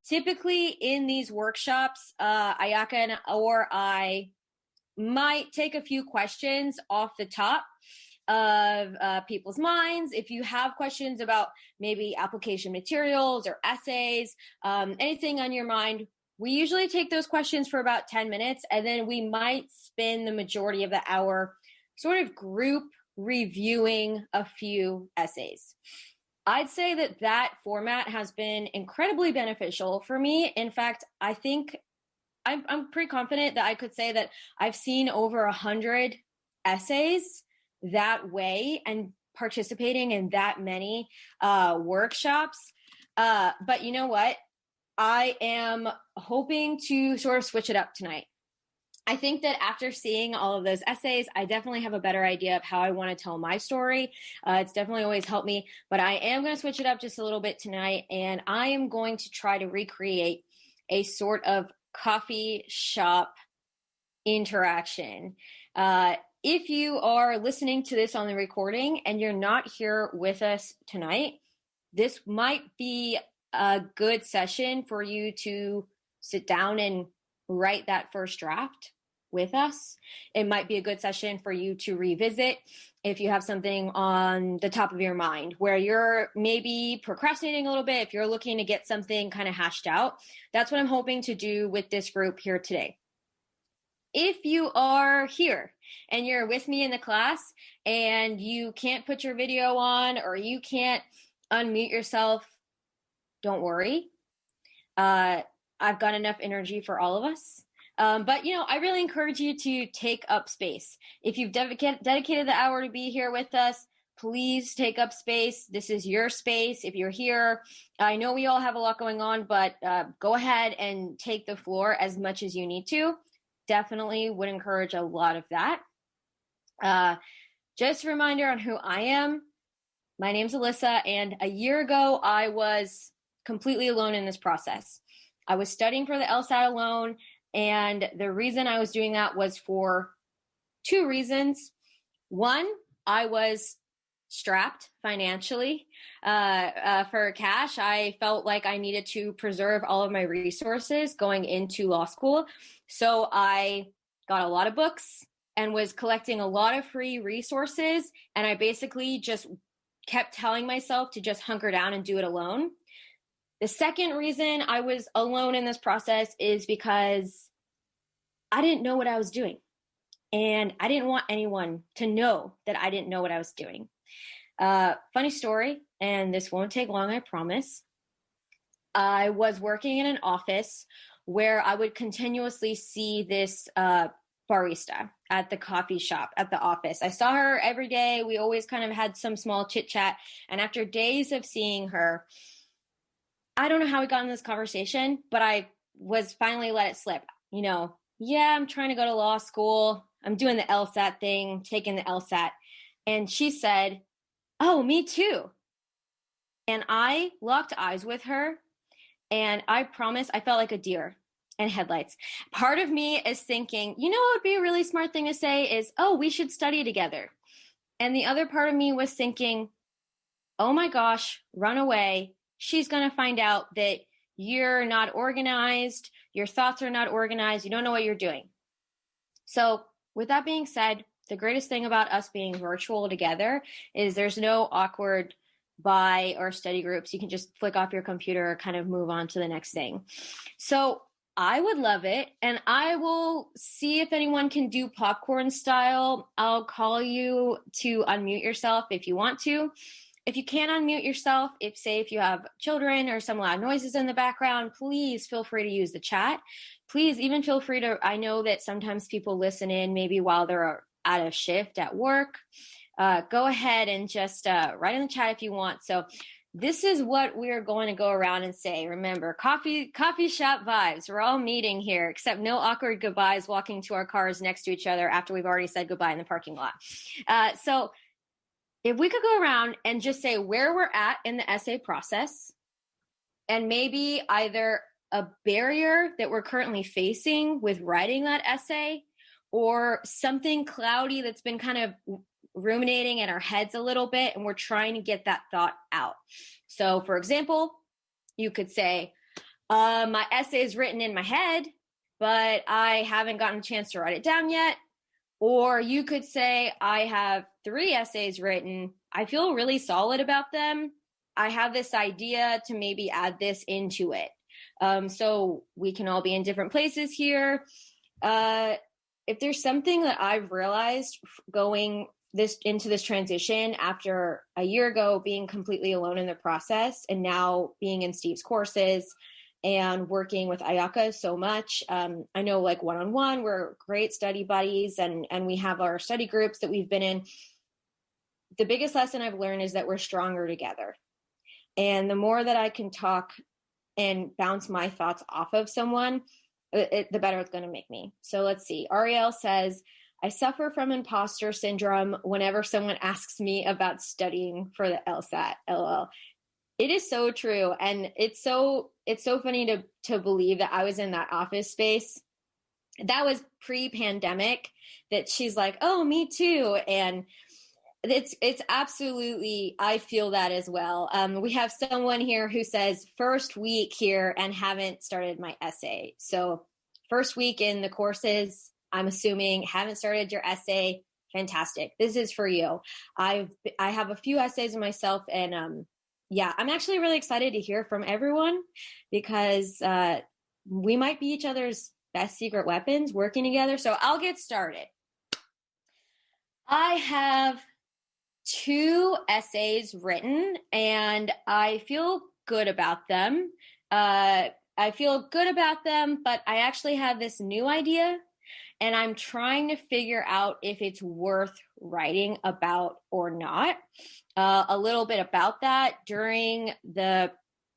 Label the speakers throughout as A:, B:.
A: Typically in these workshops, Ayaka or I might take a few questions off the top of people's minds. If you have questions about maybe application materials or essays, anything on your mind, we usually take those questions for about 10 minutes, and then we might spend the majority of the hour sort of group reviewing a few essays. I'd say that format has been incredibly beneficial for me. In fact, I think I'm pretty confident that I could say that I've seen over 100 essays that way and participating in that many workshops. But you know what? I am hoping to sort of switch it up tonight. I think that after seeing all of those essays, I definitely have a better idea of how I want to tell my story. It's definitely always helped me, but I am going to switch it up just a little bit tonight, and I am going to try to recreate a sort of coffee shop interaction. If you are listening to this on the recording and you're not here with us tonight, this might be a good session for you to sit down and write that first draft with us. It might be a good session for you to revisit if you have something on the top of your mind where you're maybe procrastinating a little bit, if you're looking to get something kind of hashed out. That's what I'm hoping to do with this group here today. If you are here and you're with me in the class and you can't put your video on or you can't unmute yourself, don't worry. I've got enough energy for all of us. But, I really encourage you to take up space. If you've dedicated the hour to be here with us, please take up space. This is your space. If you're here, I know we all have a lot going on, but go ahead and take the floor as much as you need to. Definitely would encourage a lot of that. Just a reminder on who I am. My name's Alisa, and a year ago, I was completely alone in this process. I was studying for the LSAT alone, and the reason I was doing that was for two reasons. One, I was strapped financially for cash. I felt like I needed to preserve all of my resources going into law school. So I got a lot of books and was collecting a lot of free resources. And I basically just kept telling myself to just hunker down and do it alone. The second reason I was alone in this process is because I didn't know what I was doing. And I didn't want anyone to know that I didn't know what I was doing. Funny story, and this won't take long, I promise. I was working in an office where I would continuously see this barista at the coffee shop at the office. I saw her every day. We always kind of had some small chit chat. And after days of seeing her, I don't know how we got in this conversation, but I was finally let it slip. I'm trying to go to law school. I'm doing the LSAT thing, taking the LSAT. And she said, "Oh, me too." And I locked eyes with her, and I promise I felt like a deer in headlights. Part of me is thinking, what would be a really smart thing to say is, "Oh, we should study together." And the other part of me was thinking, "Oh my gosh, run away. She's going to find out that you're not organized. Your thoughts are not organized. You don't know what you're doing." So with that being said, the greatest thing about us being virtual together is there's no awkward bye or study groups. You can just flick off your computer or kind of move on to the next thing. So I would love it. And I will see if anyone can do popcorn style. I'll call you to unmute yourself if you want to. If you can't unmute yourself, if you have children or some loud noises in the background, please feel free to use the chat. Please even feel free to, I know that sometimes people listen in maybe while they're out of shift at work. Go ahead and just write in the chat if you want. So this is what we're going to go around and say. Remember, coffee shop vibes. We're all meeting here, except no awkward goodbyes walking to our cars next to each other after we've already said goodbye in the parking lot. So if we could go around and just say where we're at in the essay process and maybe either a barrier that we're currently facing with writing that essay or something cloudy that's been kind of ruminating in our heads a little bit, and we're trying to get that thought out. So for example, you could say, my essay is written in my head, but I haven't gotten a chance to write it down yet. Or you could say, I have 3 essays written. I feel really solid about them. I have this idea to maybe add this into it. So we can all be in different places here. If there's something that I've realized going into this transition after a year ago being completely alone in the process, and now being in Steve's courses and working with Ayaka so much. I know, like, one-on-one, we're great study buddies, and we have our study groups that we've been in. The biggest lesson I've learned is that we're stronger together. And the more that I can talk and bounce my thoughts off of someone, the better it's going to make me. So let's see. Ariel says, I suffer from imposter syndrome whenever someone asks me about studying for the LSAT. LOL. It is so true. And it's so funny to believe that I was in that office space. That was pre-pandemic, that she's like, oh, me too. And it's absolutely, I feel that as well. We have someone here who says first week here and haven't started my essay. So first week in the courses, I'm assuming haven't started your essay. Fantastic. This is for you. I have a few essays myself, and yeah, I'm actually really excited to hear from everyone, because we might be each other's best secret weapons working together. So I'll get started. I have 2 essays written, and I feel good about them. But I actually have this new idea, and I'm trying to figure out if it's worth writing about or not. A little bit about that. During the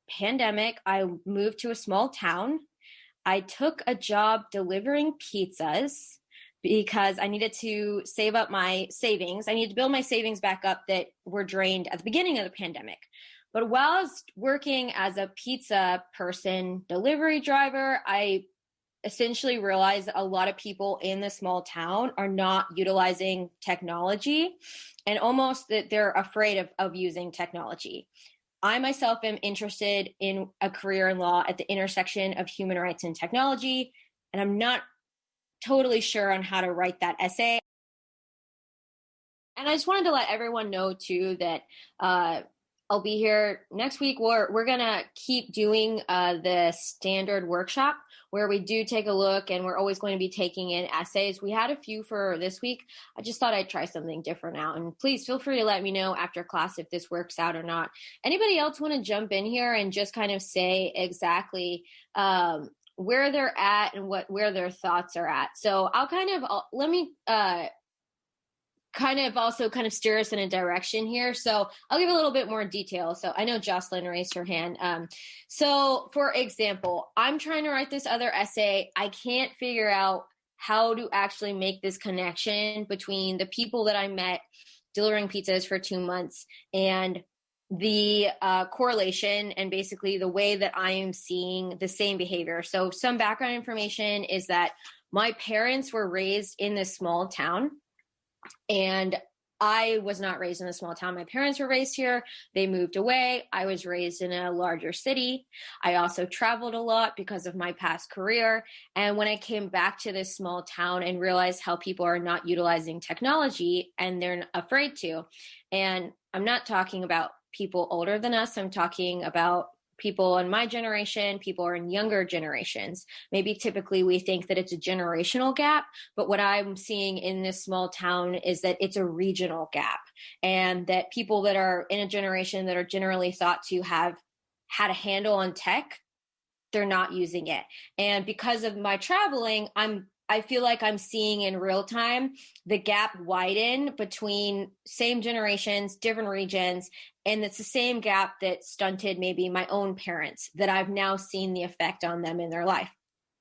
A: pandemic, I moved to a small town. I took a job delivering pizzas because I needed to save up my savings. I needed to build my savings back up that were drained at the beginning of the pandemic. But while I was working as a pizza person, delivery driver, I essentially realized that a lot of people in the small town are not utilizing technology, and almost that they're afraid of using technology. I myself am interested in a career in law at the intersection of human rights and technology, and I'm not totally sure on how to write that essay. And I just wanted to let everyone know too that I'll be here next week. We're gonna keep doing the standard workshop where we do take a look, and we're always going to be taking in essays. We had a few for this week. I just thought I'd try something different out. And please feel free to let me know after class if this works out or not. Anybody else want to jump in here and just kind of say exactly where they're at and where their thoughts are at? So I'll let me also steer us in a direction here. So I'll give a little bit more detail. So I know Jocelyn raised her hand. So for example, I'm trying to write this other essay. I can't figure out how to actually make this connection between the people that I met delivering pizzas for 2 months and the correlation and basically the way that I am seeing the same behavior. So some background information is that my parents were raised in this small town, and I was not raised in a small town. My parents were raised here. They moved away. I was raised in a larger city. I also traveled a lot because of my past career. And when I came back to this small town and realized how people are not utilizing technology and they're afraid to, and I'm not talking about people older than us. I'm talking about people in my generation, people are in younger generations. Maybe typically we think that it's a generational gap, but what I'm seeing in this small town is that it's a regional gap, and that people that are in a generation that are generally thought to have had a handle on tech, they're not using it. And because of my traveling, I feel like I'm seeing in real time the gap widen between same generations, different regions, and it's the same gap that stunted maybe my own parents that I've now seen the effect on them in their life.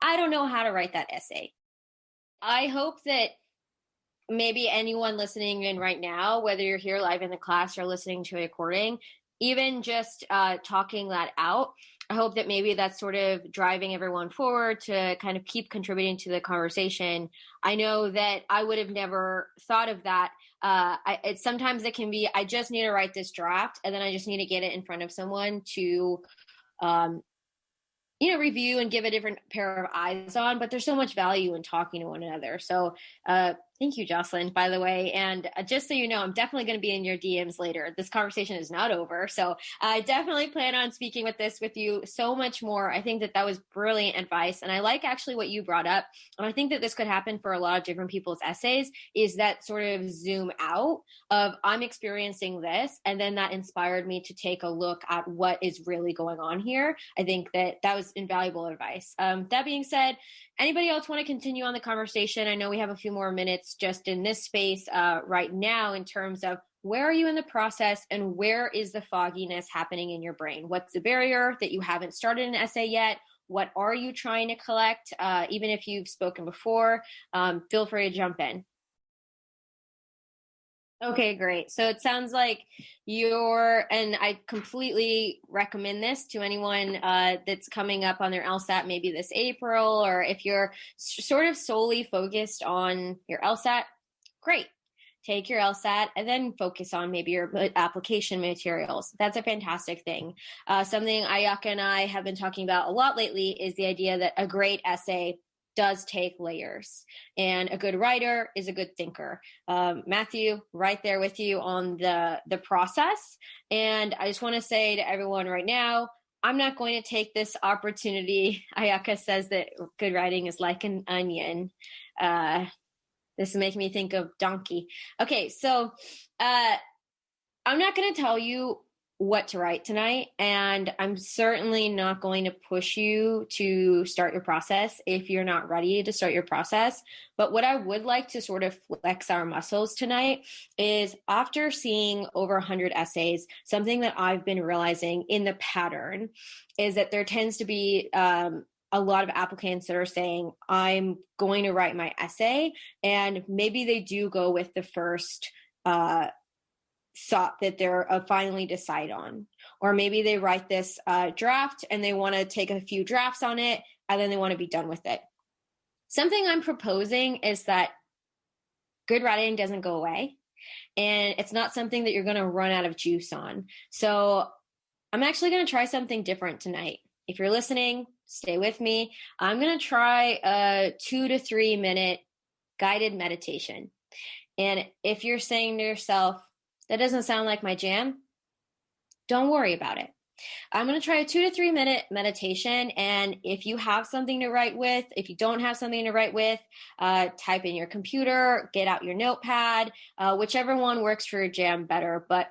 A: I don't know how to write that essay. I hope that maybe anyone listening in right now, whether you're here live in the class or listening to a recording, even just talking that out, I hope that maybe that's sort of driving everyone forward to kind of keep contributing to the conversation. I know that I would have never thought of that. Sometimes it can be, I just need to write this draft, and then I just need to get it in front of someone to, um, review and give a different pair of eyes on, but there's so much value in talking to one another. So thank you, Jocelyn, by the way. And just so you know, I'm definitely going to be in your DMs later. This conversation is not over. So I definitely plan on speaking with you so much more. I think that was brilliant advice. And I like actually what you brought up. And I think that this could happen for a lot of different people's essays, is that sort of zoom out of, I'm experiencing this. And then that inspired me to take a look at what is really going on here. I think that was invaluable advice. That being said, anybody else want to continue on the conversation? I know we have a few more minutes just in this space right now in terms of where are you in the process and where is the fogginess happening in your brain? What's the barrier that you haven't started an essay yet? What are you trying to collect? Even if you've spoken before, feel free to jump in. Okay, great. So it sounds like and I completely recommend this to anyone that's coming up on their LSAT, maybe this April, or if you're sort of solely focused on your LSAT, great. Take your LSAT and then focus on maybe your application materials. That's a fantastic thing. Something Ayaka and I have been talking about a lot lately is the idea that a great essay does take layers, and a good writer is a good thinker. Matthew, right there with you on the process. And I just want to say to everyone right now, I'm not going to take this opportunity. Ayaka says that good writing is like an onion. This is making me think of donkey. Okay, so I'm not going to tell you what to write tonight, and I'm certainly not going to push you to start your process if you're not ready to start your process. But what I would like to sort of flex our muscles tonight is, after seeing over 100 essays, something that I've been realizing in the pattern is that there tends to be a lot of applicants that are saying, I'm going to write my essay, and maybe they do go with the first thought that they're finally decide on, or maybe they write this draft and they want to take a few drafts on it and then they want to be done with it. Something I'm proposing is that good writing doesn't go away, and it's not something that you're going to run out of juice on. So I'm actually going to try something different tonight. If you're listening, stay with me. I'm going to try a 2 to 3 minute guided meditation. And if you're saying to yourself, that doesn't sound like my jam, don't worry about it. I'm going to try a 2 to 3 minute meditation. And if you have something to write with, if you don't have something to write with, type in your computer, get out your notepad, whichever one works for your jam better. But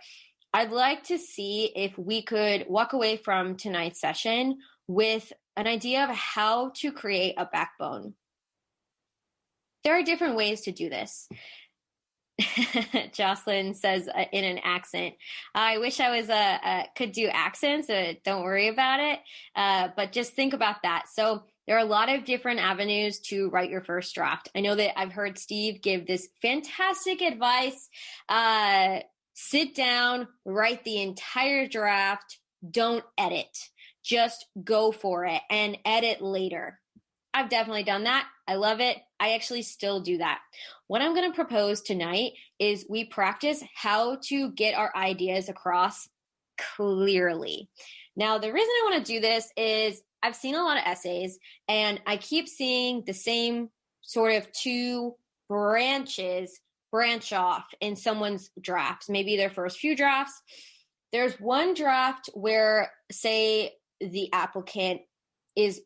A: I'd like to see if we could walk away from tonight's session with an idea of how to create a backbone. There are different ways to do this. Jocelyn says in an accent. I wish I was could do accents. Don't worry about it. But just think about that. So there are a lot of different avenues to write your first draft. I know that I've heard Steve give this fantastic advice. Sit down, write the entire draft. Don't edit. Just go for it and edit later. I've definitely done that. I love it. I actually still do that. What I'm going to propose tonight is we practice how to get our ideas across clearly. Now, the reason I want to do this is I've seen a lot of essays, and I keep seeing the same sort of two branches branch off in someone's drafts, maybe their first few drafts. There's one draft where, say, the applicant is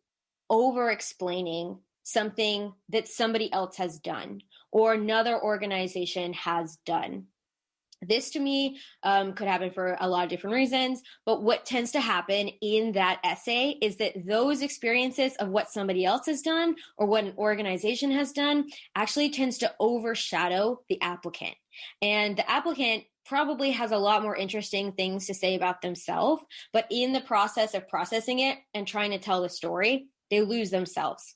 A: over-explaining something that somebody else has done or another organization has done. This, to me, could happen for a lot of different reasons, but what tends to happen in that essay is that those experiences of what somebody else has done or what an organization has done actually tends to overshadow the applicant. And the applicant probably has a lot more interesting things to say about themselves, but in the process of processing it and trying to tell the story, they lose themselves.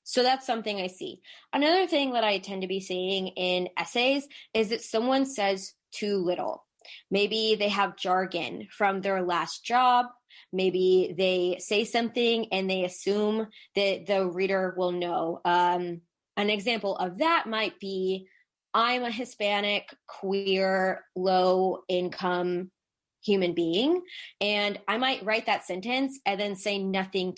A: So that's something I see. Another thing that I tend to be seeing in essays is that someone says too little. Maybe they have jargon from their last job, Maybe they say something and they assume that the reader will know. An example of that might be, I'm a Hispanic, queer, low income human being, and I might write that sentence and then say nothing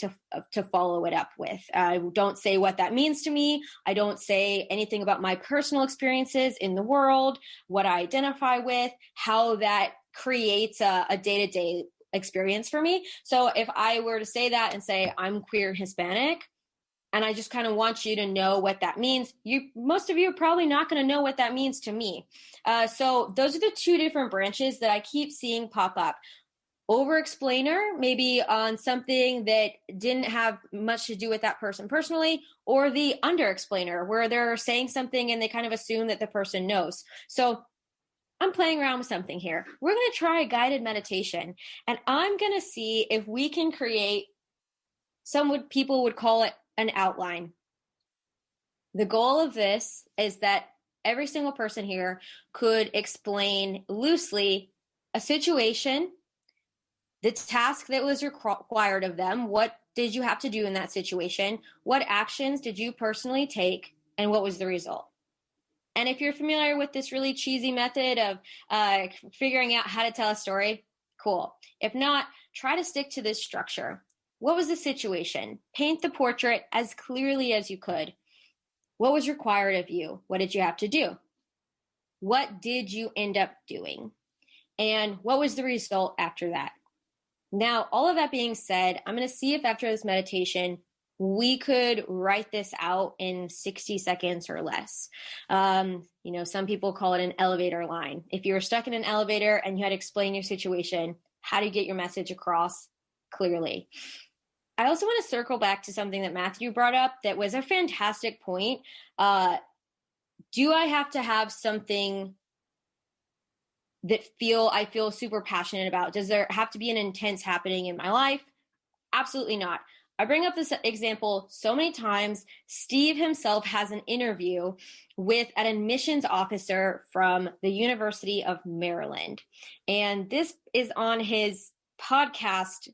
A: to follow it up with. I don't say what that means to me. I don't say anything about my personal experiences in the world, what I identify with, how that creates a day-to-day experience for me. So if I were to say that and say I'm queer and Hispanic, and I just kind of want you to know what that means, most of you are probably not going to know what that means to me. So those are the two different branches that I keep seeing pop up. Over-explainer, maybe on something that didn't have much to do with that person personally, or the under-explainer, where they're saying something and they kind of assume that the person knows. So I'm playing around with something here. We're going to try a guided meditation, and I'm going to see if we can create, people would call it an outline. The goal of this is that every single person here could explain loosely a situation, the task that was required of them. What did you have to do in that situation? What actions did you personally take? And what was the result? And if you're familiar with this really cheesy method of figuring out how to tell a story, cool. If not, try to stick to this structure. What was the situation? Paint the portrait as clearly as you could. What was required of you? What did you have to do? What did you end up doing? And what was the result after that? Now, all of that being said, I'm going to see if after this meditation, we could write this out in 60 seconds or less. Some people call it an elevator line. If you were stuck in an elevator and you had to explain your situation, how do you get your message across clearly? I also want to circle back to something that Matthew brought up that was a fantastic point. Do I have to have something that I feel super passionate about? Does there have to be an intense happening in my life? Absolutely not. I bring up this example so many times. Steve himself has an interview with an admissions officer from the University of Maryland. And this is on his podcast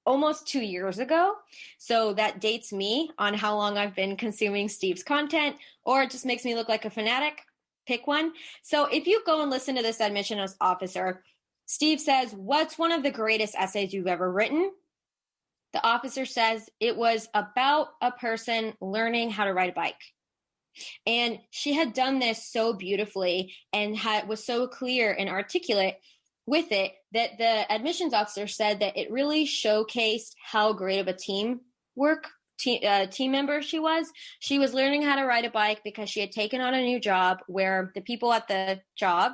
A: almost 2 years ago. So that dates me on how long I've been consuming Steve's content, or it just makes me look like a fanatic. Pick one. So if you go and listen to this admissions officer, Steve says, "What's one of the greatest essays you've ever written?" The officer says it was about a person learning how to ride a bike. And she had done this so beautifully and was so clear and articulate with it that the admissions officer said that it really showcased how great of a team member she was. She was learning how to ride a bike because she had taken on a new job where the people at the job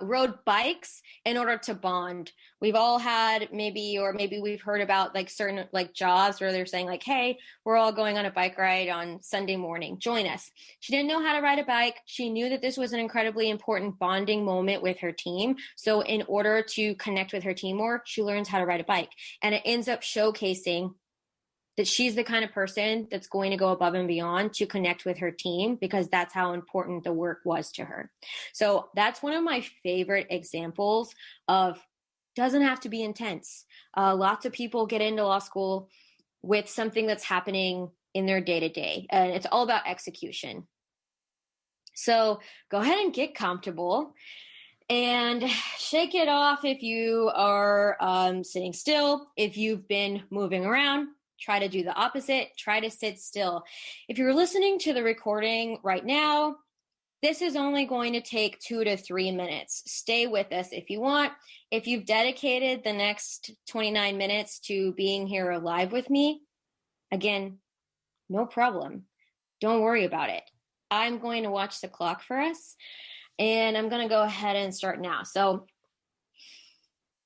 A: rode bikes in order to bond. We've all had maybe we've heard about like certain like jobs where they're saying like, "Hey, we're all going on a bike ride on Sunday morning. Join us." She didn't know how to ride a bike. She knew that this was an incredibly important bonding moment with her team. So in order to connect with her team more, she learns how to ride a bike. And it ends up showcasing that she's the kind of person that's going to go above and beyond to connect with her team because that's how important the work was to her. So that's one of my favorite examples of doesn't have to be intense. Lots of people get into law school with something that's happening in their day-to-day, and it's all about execution. So go ahead and get comfortable and shake it off if you are sitting still. If you've been moving around, try to do the opposite. Try to sit still. If you're listening to the recording right now, this is only going to take 2 to 3 minutes. Stay with us if you want. If you've dedicated the next 29 minutes to being here live with me, again, no problem. Don't worry about it. I'm going to watch the clock for us, and I'm going to go ahead and start now. So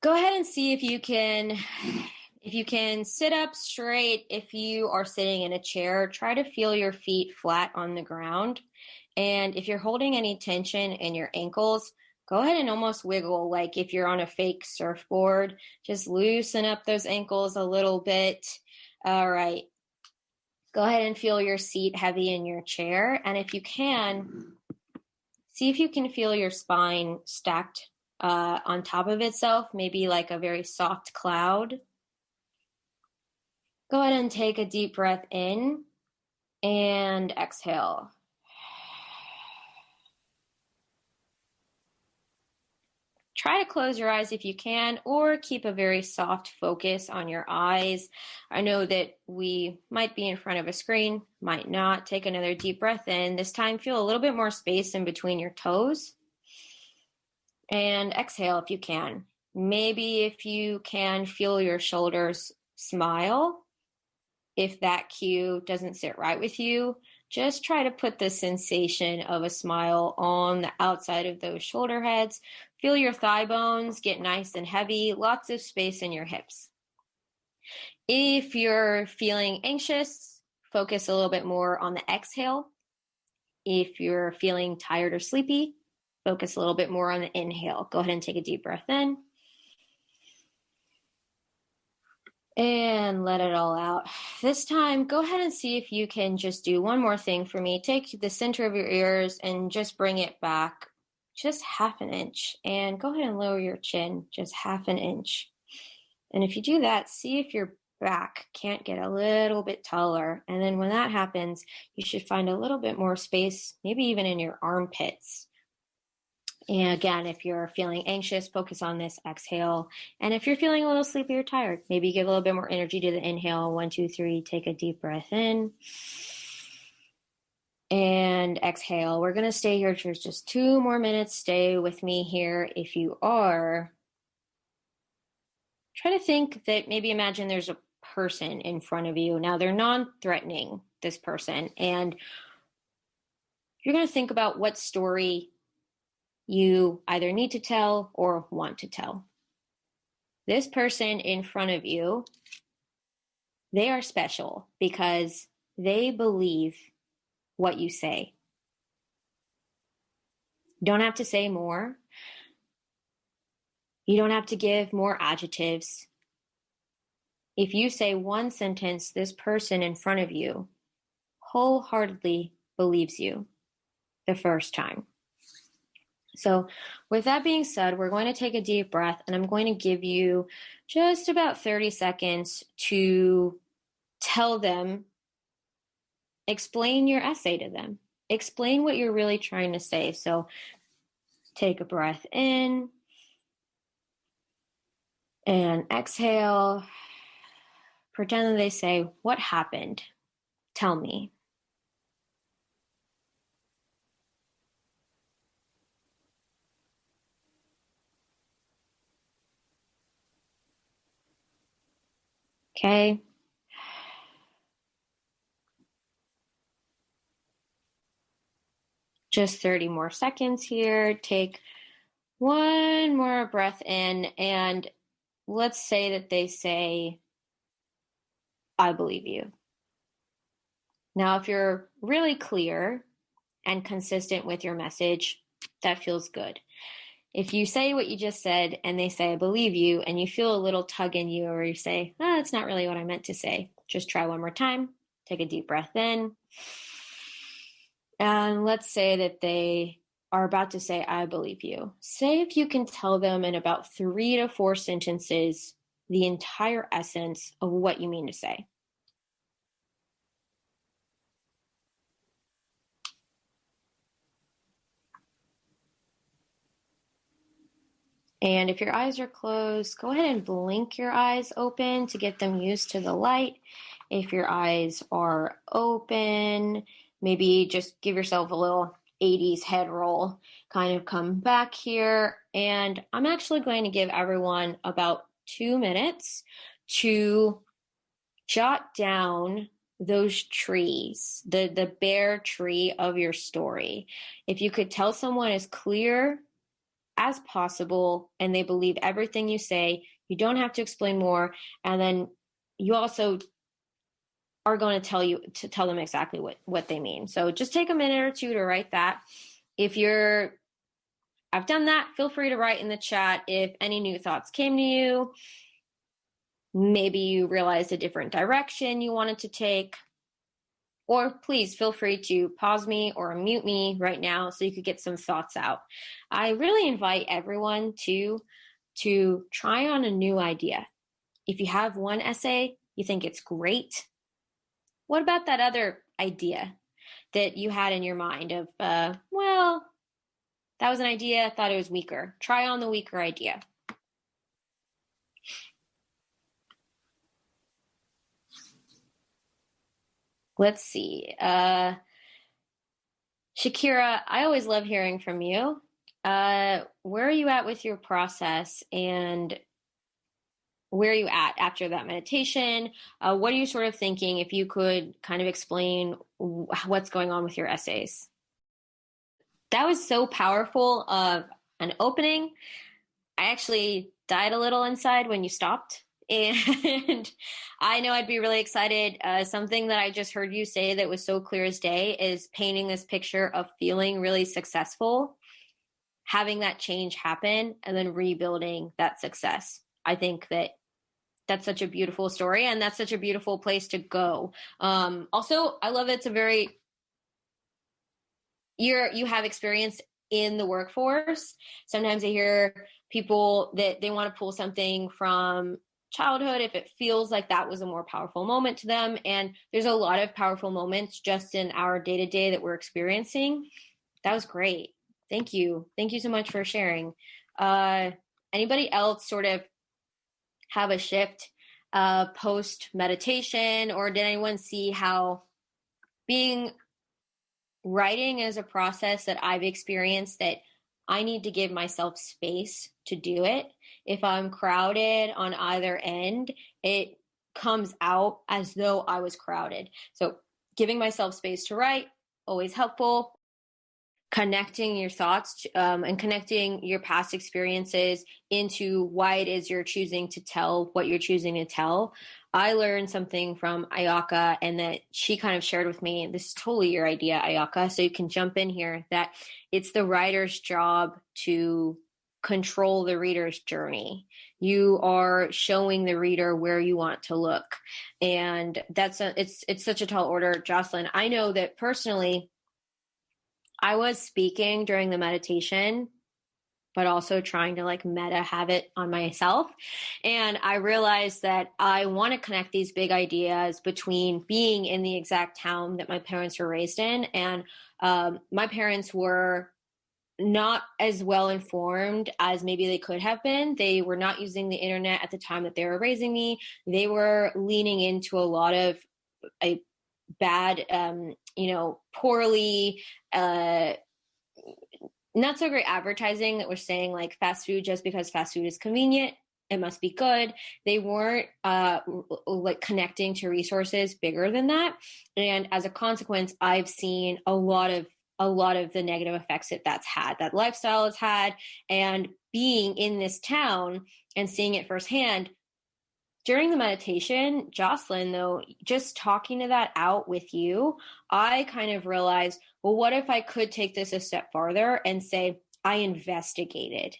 A: go ahead and see if you can sit up straight. If you are sitting in a chair, try to feel your feet flat on the ground. And if you're holding any tension in your ankles, go ahead and almost wiggle like if you're on a fake surfboard. Just loosen up those ankles a little bit. All right. Go ahead and feel your seat heavy in your chair. And if you can, see if you can feel your spine stacked on top of itself, maybe like a very soft cloud. Go ahead and take a deep breath in and exhale. Try to close your eyes if you can, or keep a very soft focus on your eyes. I know that we might be in front of a screen, might not. Take another deep breath in. This time, feel a little bit more space in between your toes. And exhale if you can. Maybe if you can, feel your shoulders smile. If that cue doesn't sit right with you, just try to put the sensation of a smile on the outside of those shoulder heads. Feel your thigh bones get nice and heavy, lots of space in your hips. If you're feeling anxious, focus a little bit more on the exhale. If you're feeling tired or sleepy, focus a little bit more on the inhale. Go ahead and take a deep breath in. And let it all out. This time, go ahead and see if you can just do one more thing for me. Take the center of your ears and just bring it back just half an inch. And go ahead and lower your chin just half an inch. And if you do that, see if your back can't get a little bit taller. And then when that happens, you should find a little bit more space, maybe even in your armpits. And again, if you're feeling anxious, focus on this exhale. And if you're feeling a little sleepy or tired, maybe give a little bit more energy to the inhale. 1, 2, 3, take a deep breath in. And exhale. We're going to stay here for just 2 more minutes. Stay with me here. If you are, try to think that maybe imagine there's a person in front of you. Now they're non-threatening, this person. And you're going to think about what story you either need to tell or want to tell. This person in front of you, they are special because they believe what you say. You don't have to say more. You don't have to give more adjectives. If you say one sentence, this person in front of you wholeheartedly believes you the first time. So with that being said, we're going to take a deep breath, and I'm going to give you just about 30 seconds to tell them, explain your essay to them, explain what you're really trying to say. So take a breath in and exhale. Pretend that they say, "What happened? Tell me." Okay. Just 30 more seconds here. Take one more breath in, and let's say that they say, "I believe you." Now, if you're really clear and consistent with your message, that feels good. If you say what you just said and they say, "I believe you," and you feel a little tug in you, or you say, "That's not really what I meant to say," just try one more time. Take a deep breath in. And let's say that they are about to say, "I believe you." Say if you can tell them in about 3 to 4 sentences the entire essence of what you mean to say. And if your eyes are closed, go ahead and blink your eyes open to get them used to the light. If your eyes are open, maybe just give yourself a little 80s head roll, kind of come back here. And I'm actually going to give everyone about 2 minutes to jot down those trees, the bare tree of your story. If you could tell someone as clear as possible and they believe everything you say, you don't have to explain more. And then you also are going to tell them exactly what they mean. So just take a minute or 2 to write that. If I've done that, feel free to write in the chat if any new thoughts came to you. Maybe you realized a different direction you wanted to take. or please feel free to pause me or mute me right now so you could get some thoughts out. I really invite everyone to try on a new idea. If you have one essay, you think it's great, what about that other idea that you had in your mind of, well, that was an idea, I thought it was weaker. Try on the weaker idea. Let's see. Shakira, I always love hearing from you. Where are you at with your process, and where are you at after that meditation? What are you sort of thinking, if you could kind of explain what's going on with your essays? That was so powerful of an opening. I actually died a little inside when you stopped. And I know I'd be really excited. Something that I just heard you say that was so clear as day is painting this picture of feeling really successful, having that change happen, and then rebuilding that success. I think that that's such a beautiful story, and that's such a beautiful place to go. Also, I love it's a very, you have experience in the workforce. Sometimes I hear people that they want to pull something from childhood if it feels like that was a more powerful moment to them. And there's a lot of powerful moments just in our day-to-day that we're experiencing. That was great. Thank you. Thank you so much for sharing. Anybody else sort of have a shift post meditation, or did anyone see how writing is a process that I've experienced that I need to give myself space to do it? If I'm crowded on either end, it comes out as though I was crowded. So giving myself space to write, always helpful. Connecting your thoughts and connecting your past experiences into why it is you're choosing to tell what you're choosing to tell. I learned something from Ayaka, and that she kind of shared with me, this is totally your idea, Ayaka, so you can jump in here, that it's the writer's job to control the reader's journey. You are showing the reader where you want to look. And it's such a tall order. Jocelyn, I know that personally, I was speaking during the meditation, but also trying to like meta have it on myself. And I realized that I want to connect these big ideas between being in the exact town that my parents were raised in. And my parents were not as well informed as maybe they could have been. They were not using the internet at the time that they were raising me. They were leaning into a lot of bad, poorly, not so great advertising that was saying like fast food, just because fast food is convenient, it must be good. They weren't like connecting to resources bigger than that. And as a consequence, I've seen a lot of the negative effects that lifestyle has had. And being in this town and seeing it firsthand, during the meditation, Jocelyn, though, just talking to that out with you, I kind of realized, well, what if I could take this a step farther and say, I investigated?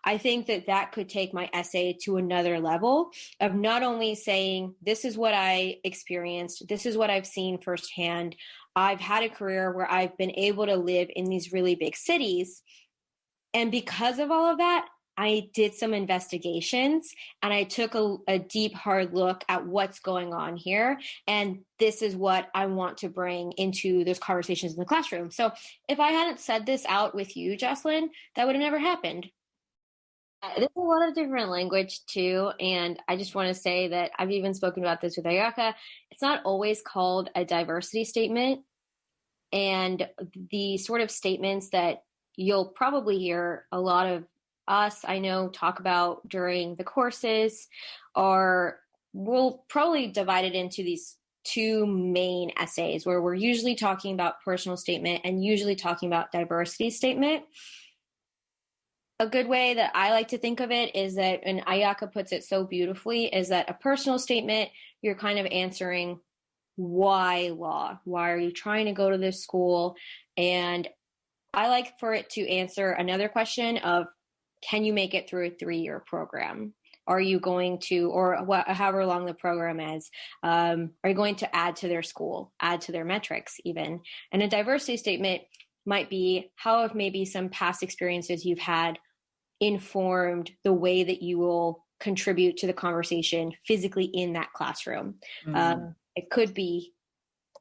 A: I think that could take my essay to another level of not only saying, this is what I experienced, this is what I've seen firsthand. I've had a career where I've been able to live in these really big cities. And because of all of that, I did some investigations and I took a deep, hard look at what's going on here. And this is what I want to bring into those conversations in the classroom. So if I hadn't said this out with you, Jocelyn, that would have never happened. There's a lot of different language too. And I just want to say that I've even spoken about this with Ayaka. It's not always called a diversity statement. And the sort of statements that you'll probably hear a lot of us, I know, talk about during the courses we'll probably divide it into these two main essays where we're usually talking about personal statement and usually talking about diversity statement. A good way that I like to think of it is that, and Ayaka puts it so beautifully, is that a personal statement, you're kind of answering why law? Why are you trying to go to this school? And I like for it to answer another question of, can you make it through a 3-year program? are you going to, or however long the program is, are you going to add to their school, add to their metrics even? And a diversity statement might be how have maybe some past experiences you've had informed the way that you will contribute to the conversation physically in that classroom. It could be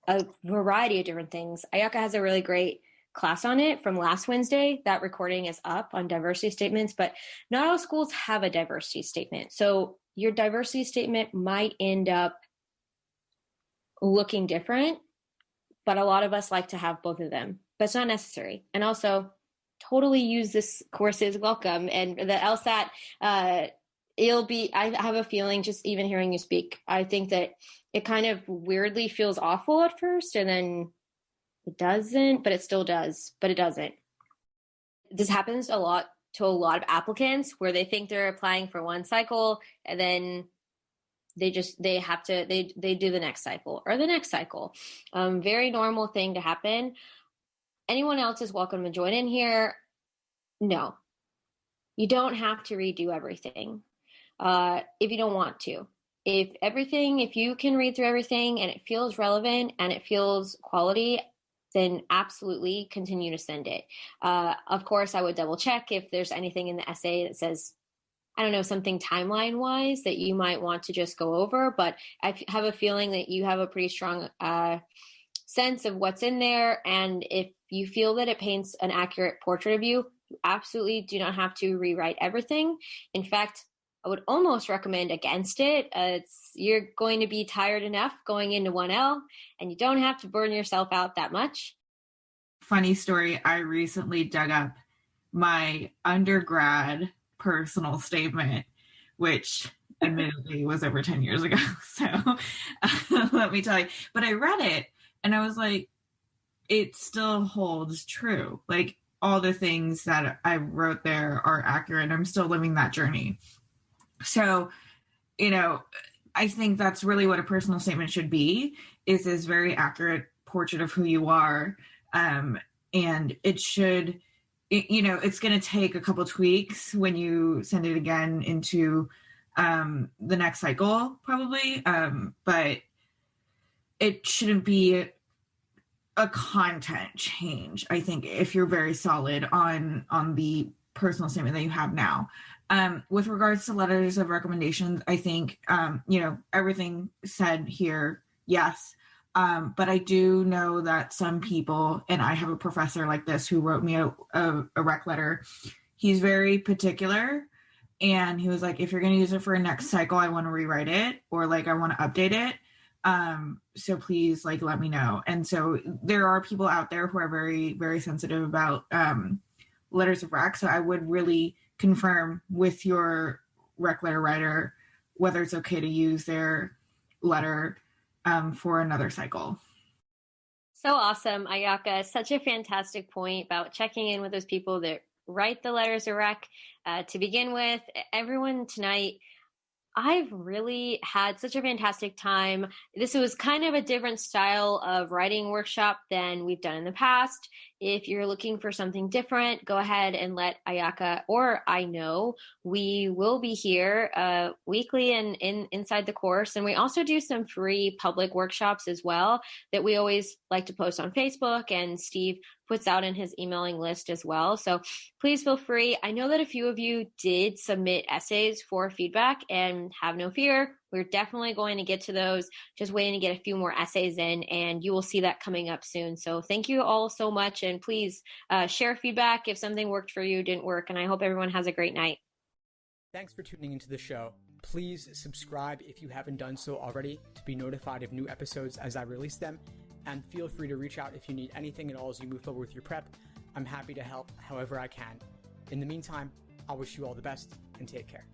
A: a variety of different things. Ayaka has a really great class on it from last Wednesday. That recording is up on diversity statements, but not all schools have a diversity statement. So your diversity statement might end up looking different, but a lot of us like to have both of them, but it's not necessary. And also totally use this course as welcome. And the LSAT, I have a feeling just even hearing you speak, I think that it kind of weirdly feels awful at first and then it doesn't, but it still does, but it doesn't. This happens a lot to a lot of applicants where they think they're applying for one cycle and then they do the next cycle or the next cycle. Very normal thing to happen. Anyone else is welcome to join in here. No, you don't have to redo everything if you don't want to. If you can read through everything and it feels relevant and it feels quality, then absolutely continue to send it. Of course, I would double check if there's anything in the essay that says, I don't know, something timeline wise that you might want to just go over, but I have a feeling that you have a pretty strong sense of what's in there. And if you feel that it paints an accurate portrait of you, you absolutely do not have to rewrite everything. In fact, I would almost recommend against it. You're going to be tired enough going into 1L and you don't have to burn yourself out that much.
B: Funny story, I recently dug up my undergrad personal statement, which admittedly was over 10 years ago. So let me tell you, but I read it and I was like, it still holds true. Like all the things that I wrote there are accurate. I'm still living that journey. So, I think that's really what a personal statement should be, is this very accurate portrait of who you are. And it should, it's going to take a couple tweaks when you send it again into the next cycle, probably. But it shouldn't be a content change, I think, if you're very solid on the personal statement that you have now. With regards to letters of recommendations, I think, everything said here, yes. But I do know that some people, and I have a professor like this who wrote me a rec letter. He's very particular. And he was like, if you're going to use it for a next cycle, I want to rewrite it or like, I want to update it. So please let me know. And so there are people out there who are very, very sensitive about, letters of rec. So I would really confirm with your rec letter writer whether it's okay to use their letter for another cycle.
A: So awesome, Ayaka. Such a fantastic point about checking in with those people that write the letters of rec. To begin with, everyone tonight, I've really had such a fantastic time. This was kind of a different style of writing workshop than we've done in the past. If you're looking for something different, go ahead and let Ayaka or I know. We will be here weekly and inside the course. And we also do some free public workshops as well that we always like to post on Facebook, and Steve puts out in his emailing list as well. So please feel free. I know that a few of you did submit essays for feedback, and have no fear. We're definitely going to get to those. Just waiting to get a few more essays in, and you will see that coming up soon. So thank you all so much. And please share feedback if something worked for you, didn't work. And I hope everyone has a great night.
C: Thanks for tuning into the show. Please subscribe if you haven't done so already to be notified of new episodes as I release them. And feel free to reach out if you need anything at all as you move forward with your prep. I'm happy to help however I can. In the meantime, I'll wish you all the best and take care.